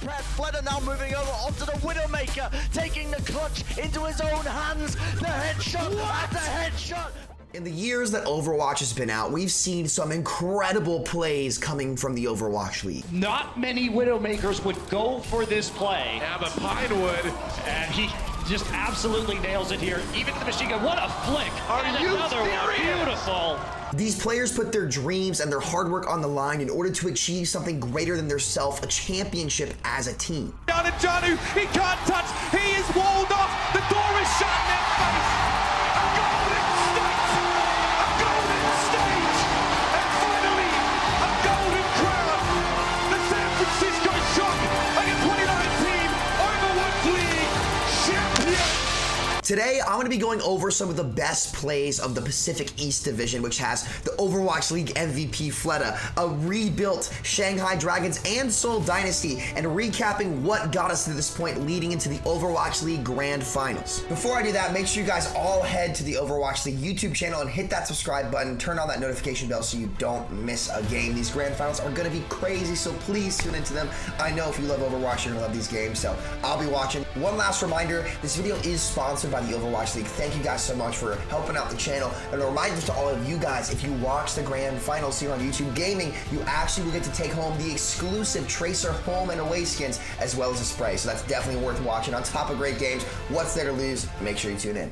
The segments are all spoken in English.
prepared. Fleder now moving over onto the Widowmaker, taking the clutch into his own hands. The headshot after headshot. In the years that Overwatch has been out, we've seen some incredible plays coming from the Overwatch League. Not many Widowmakers would go for this play. Yeah, but Pinewood, And he just absolutely nails it here. Even to the machine gun. What a flick. And you another one. serious? Beautiful. These players put their dreams and their hard work on the line in order to achieve something greater than themselves, a championship as a team. down to Janu, he can't touch, he is walled off, the door is shut in their face. A golden state, and finally a golden crown. The San Francisco Shock are your 2019 Overwatch League champion. Today, I'm going to be going over some of the best plays of the Pacific East Division, which has the Overwatch League MVP Fleda, a rebuilt Shanghai Dragons and Seoul Dynasty, and recapping what got us to this point leading into the Overwatch League Grand Finals. Before I do that, make sure you guys all head to the Overwatch League YouTube channel and hit that subscribe button, turn on that notification bell so you don't miss a game. These Grand Finals are going to be crazy, so please tune into them. I know if you love Overwatch, you're going to love these games, so I'll be watching. One last reminder, this video is sponsored by the Overwatch League. Thank you guys so much for helping out the channel. And a reminder to all of you guys, if you watch the Grand Finals here on YouTube Gaming, you actually will get to take home the exclusive Tracer home and away skins, as well as a spray. So that's definitely worth watching. On top of great games, what's there to lose? Make sure you tune in.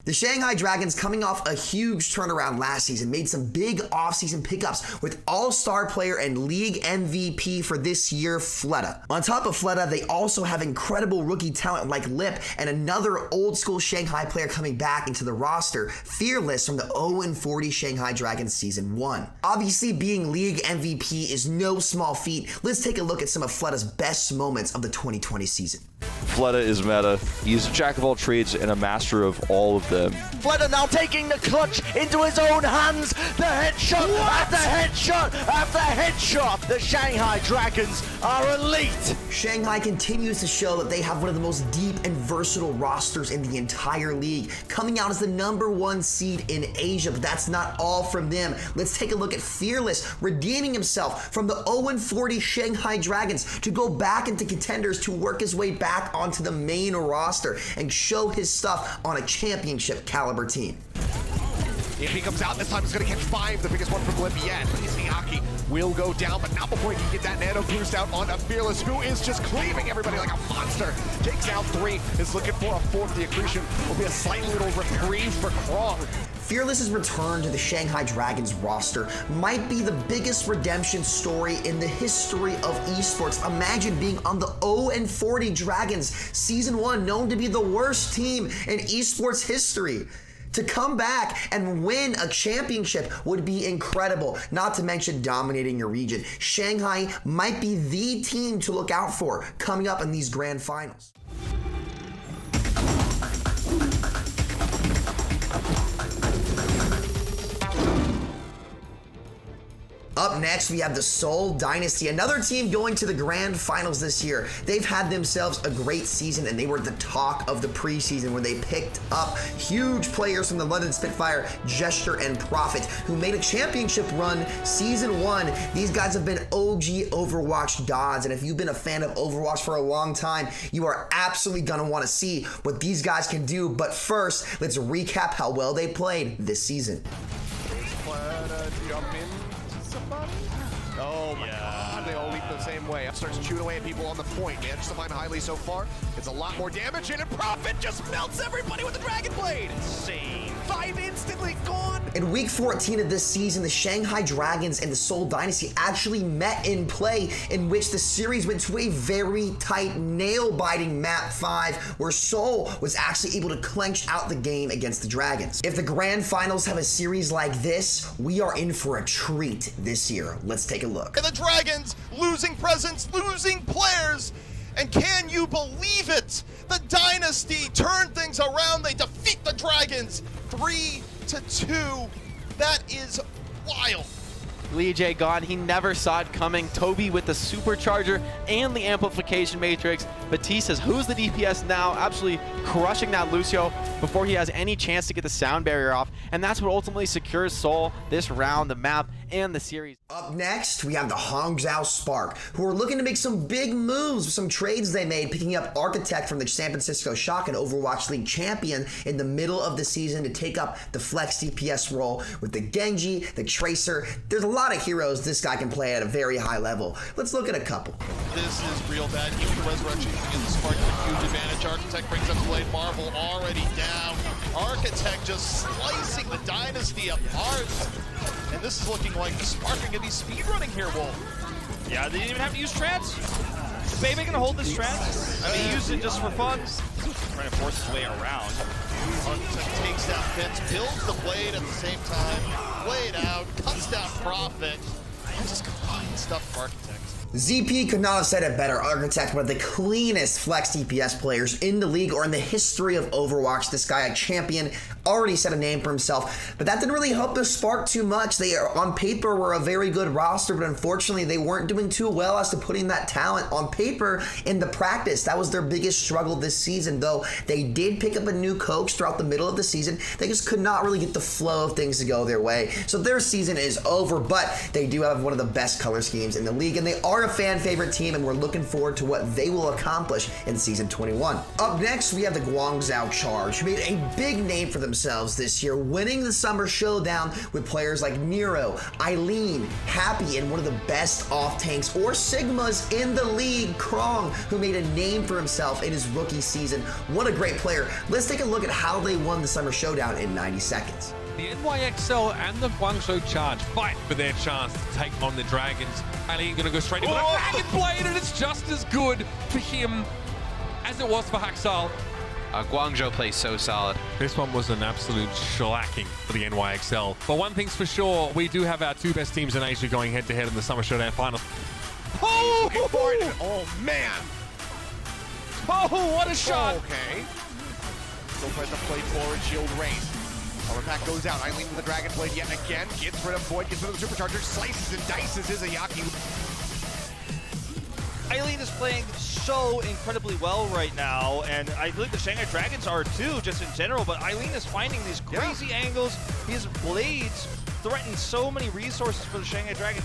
The Shanghai Dragons, coming off a huge turnaround last season, made some big offseason pickups with all-star player and league MVP for this year, Fleda. On top of Fleda, they also have incredible rookie talent like Lip and another old-school Shanghai player coming back into the roster, Fearless from the 0-40 Shanghai Dragons Season 1. Obviously, being league MVP is no small feat. Let's take a look at some of Fleda's best moments of the 2020 season. Fleda is meta. He's a jack of all trades and a master of all of them. Fleder now taking the clutch into his own hands. The headshot after headshot after headshot. The Shanghai Dragons are elite. Shanghai continues to show that they have one of the most deep and versatile rosters in the entire league, coming out as the #1 seed in Asia, but that's not all from them. Let's take a look at Fearless redeeming himself from the 0-40 Shanghai Dragons to go back into contenders to work his way back onto the main roster and show his stuff on a championship caliber team. If he comes out this time, he's going to catch 5, the biggest one from Lip yet. Isiaki will go down, but not before he can get that nano boost out on a Fearless, who is just cleaving everybody like a monster. Takes out 3, is looking for a 4th. The accretion will be a slight little reprieve for Krong. Fearless's return to the Shanghai Dragons roster might be the biggest redemption story in the history of esports. Imagine being on the 0-40 Dragons, Season 1, known to be the worst team in esports history. To come back and win a championship would be incredible, not to mention dominating your region. Shanghai might be the team to look out for coming up in these grand finals. Up next, we have the Seoul Dynasty, another team going to the grand finals this year. They've had themselves a great season, and they were the talk of the preseason where they picked up huge players from the London Spitfire, Gesture, and Prophet, who made a championship run Season 1. These guys have been OG Overwatch gods, and if you've been a fan of Overwatch for a long time, you are absolutely going to want to see what these guys can do. But first, let's recap how well they played this season. Oh my god, they all leap the same way. Starts chewing away at people on the point. Managed to find Highly so far. It's a lot more damage, and Prophet just melts everybody with the Dragon Blade. Insane. 5 instantly gone. In week 14 of this season, the Shanghai Dragons and the Seoul Dynasty actually met in play, in which the series went to a very tight, nail-biting map 5, where Seoul was actually able to clench out the game against the Dragons. If the grand finals have a series like this, we are in for a treat this year. Let's take a look. And the Dragons losing presence, losing players, and can you believe it? The Dynasty turned things around. They defeat the Dragons 3-2. That is wild. Lee J gone. He never saw it coming. Toby with the supercharger and the amplification matrix. Batiste says, who's the DPS now? Absolutely crushing that Lucio before he has any chance to get the sound barrier off. And that's what ultimately secures Seoul this round, the map, and the series. Up next, we have the Guangzhou Spark, who are looking to make some big moves with some trades they made, picking up Architect from the San Francisco Shock and Overwatch League champion in the middle of the season to take up the flex DPS role with the Genji, the Tracer. There's a lot of heroes this guy can play at a very high level. Let's look at a couple. This is real bad. Even Resurrection in the Spark with a huge advantage. Architect brings up Blade. Marvel already down. Architect just slicing the Dynasty apart. And this is looking like the Spark are going to be speedrunning here, Wolf. Yeah, they didn't even have to use trance. Is Baby gonna hold this trance? I mean, he used it just for fun. Trying to force his way around. Architect takes down Fence, builds the Blade at the same time. Blade out, cuts down Prophet. Just clean stuff for Architect. ZP could not have said it better. Architect, one of the cleanest flex DPS players in the league or in the history of Overwatch. This guy, a champion, already set a name for himself, but that didn't really help the Spark too much. They are, on paper, were a very good roster, but unfortunately they weren't doing too well as to putting that talent on paper into practice. That was their biggest struggle this season, though they did pick up a new coach throughout the middle of the season. They just could not really get the flow of things to go their way. So their season is over, but they do have one of the best color schemes in the league, and they are a fan favorite team, and we're looking forward to what they will accomplish in season 21. Up next, we have the Guangzhou Charge, who made a big name for themselves this year, winning the Summer Showdown with players like Nero, Eileen, Happy, and one of the best off-tanks or Sigmas in the league, Krong, who made a name for himself in his rookie season. What a great player. Let's take a look at how they won the Summer Showdown in 90 seconds. The NYXL and the Guangzhou Charge fight for their chance to take on the Dragons. Eileen gonna go straight in with a Dragon Blade, and it's just as good for him as it was for Haxal. Guangzhou plays so solid. This one was an absolute shellacking for the NYXL. But one thing's for sure, we do have our two best teams in Asia going head-to-head in the Summer Showdown Finals. Oh! Oh, man! Oh, what a shot! Okay. Still tries to play forward, shield raised. Power pack goes out. Eileen with the Dragon Blade yet again. Gets rid of Void, gets rid of the Supercharger, slices and dices Izayaki. Eileen is playing so incredibly well right now, and I believe the Shanghai Dragons are too, just in general, but Eileen is finding these crazy angles. His blades threaten so many resources for the Shanghai Dragons.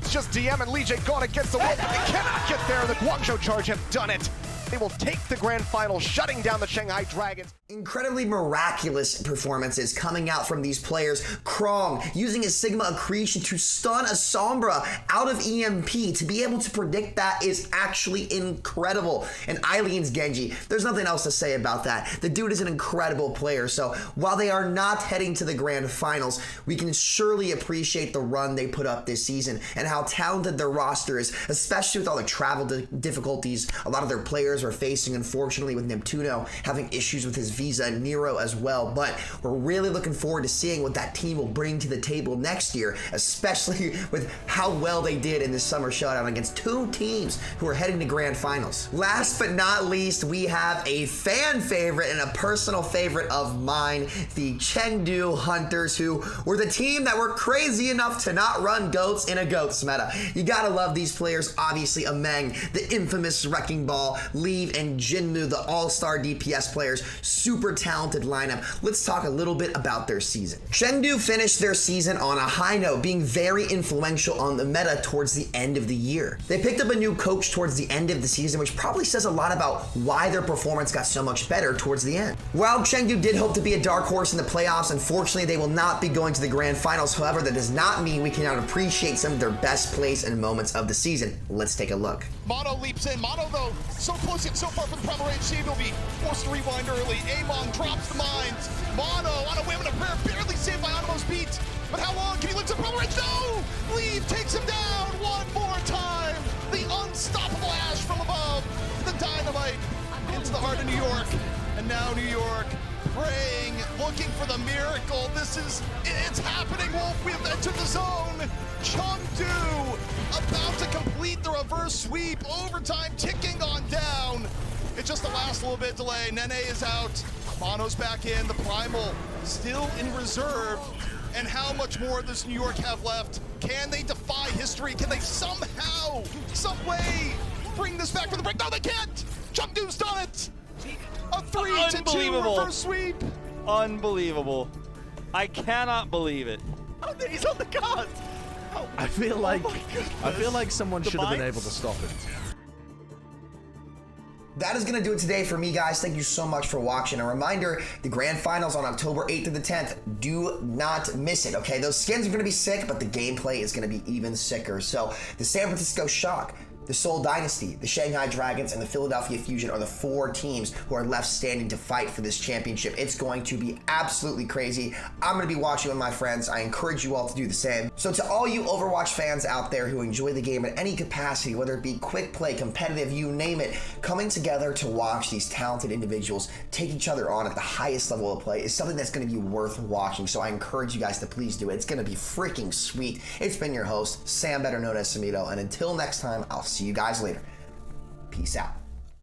It's just DM and Lee J gone against the wall, but they cannot get there. The Guangzhou Charge have done it. They will take the grand final, shutting down the Shanghai Dragons. Incredibly miraculous performances coming out from these players. Krong using his Sigma Accretion to stun a Sombra out of EMP. To be able to predict that is actually incredible. And Eileen's Genji, there's nothing else to say about that. The dude is an incredible player. So while they are not heading to the grand finals, we can surely appreciate the run they put up this season and how talented their roster is, especially with all the travel difficulties a lot of their players are facing, unfortunately, with Neptuno having issues with his visa and Nero as well. But we're really looking forward to seeing what that team will bring to the table next year, especially with how well they did in this Summer Showdown against two teams who are heading to grand finals. Last but not least, we have a fan favorite and a personal favorite of mine, the Chengdu Hunters, who were the team that were crazy enough to not run goats in a goats meta. You gotta love these players. Obviously, Ameng, the infamous Wrecking Ball, Leave, and Jinmu, the all-star DPS players. Super talented lineup. Let's talk a little bit about their season. Chengdu finished their season on a high note, being very influential on the meta towards the end of the year. They picked up a new coach towards the end of the season, which probably says a lot about why their performance got so much better towards the end. While Chengdu did hope to be a dark horse in the playoffs, unfortunately they will not be going to the grand finals. However, that does not mean we cannot appreciate some of their best plays and moments of the season. Let's take a look. Mono leaps in. Mono, though, so close yet so far from the proper range. She will be forced to rewind early. Amon drops the mines. Mono on a whim and a prayer, barely saved by Animo's beat. But how long can he live to proper range? No! Leave takes him down one more time. The unstoppable Ash from above. The dynamite into the heart of New York. And now New York praying, looking for the miracle. It's happening, Wolf. We have entered the zone. Chengdu about to complete the reverse sweep. Overtime ticking on down. It's just the last little bit delay. Nene is out. Mono's back in, the Primal still in reserve. And how much more does New York have left? Can they defy history? Can they somehow, some way, bring this back for the break? No, they can't! Chengdu's done it! A 3-2 reverse sweep! Unbelievable. I cannot believe it. Oh, he's on the card! Oh, I feel like someone should have been able to stop it. That is going to do it today for me, guys. Thank you so much for watching. A reminder, the grand finals on October 8th to the 10th. Do not miss it, okay? Those skins are going to be sick, but the gameplay is going to be even sicker. So the San Francisco Shock, the Seoul Dynasty, the Shanghai Dragons, and the Philadelphia Fusion are the 4 teams who are left standing to fight for this championship. It's going to be absolutely crazy. I'm going to be watching with my friends. I encourage you all to do the same. So to all you Overwatch fans out there who enjoy the game in any capacity, whether it be quick play, competitive, you name it, coming together to watch these talented individuals take each other on at the highest level of play is something that's going to be worth watching. So I encourage you guys to please do it. It's going to be freaking sweet. It's been your host, Sam, better known as Samito, and until next time, I'll see you guys later. Peace out.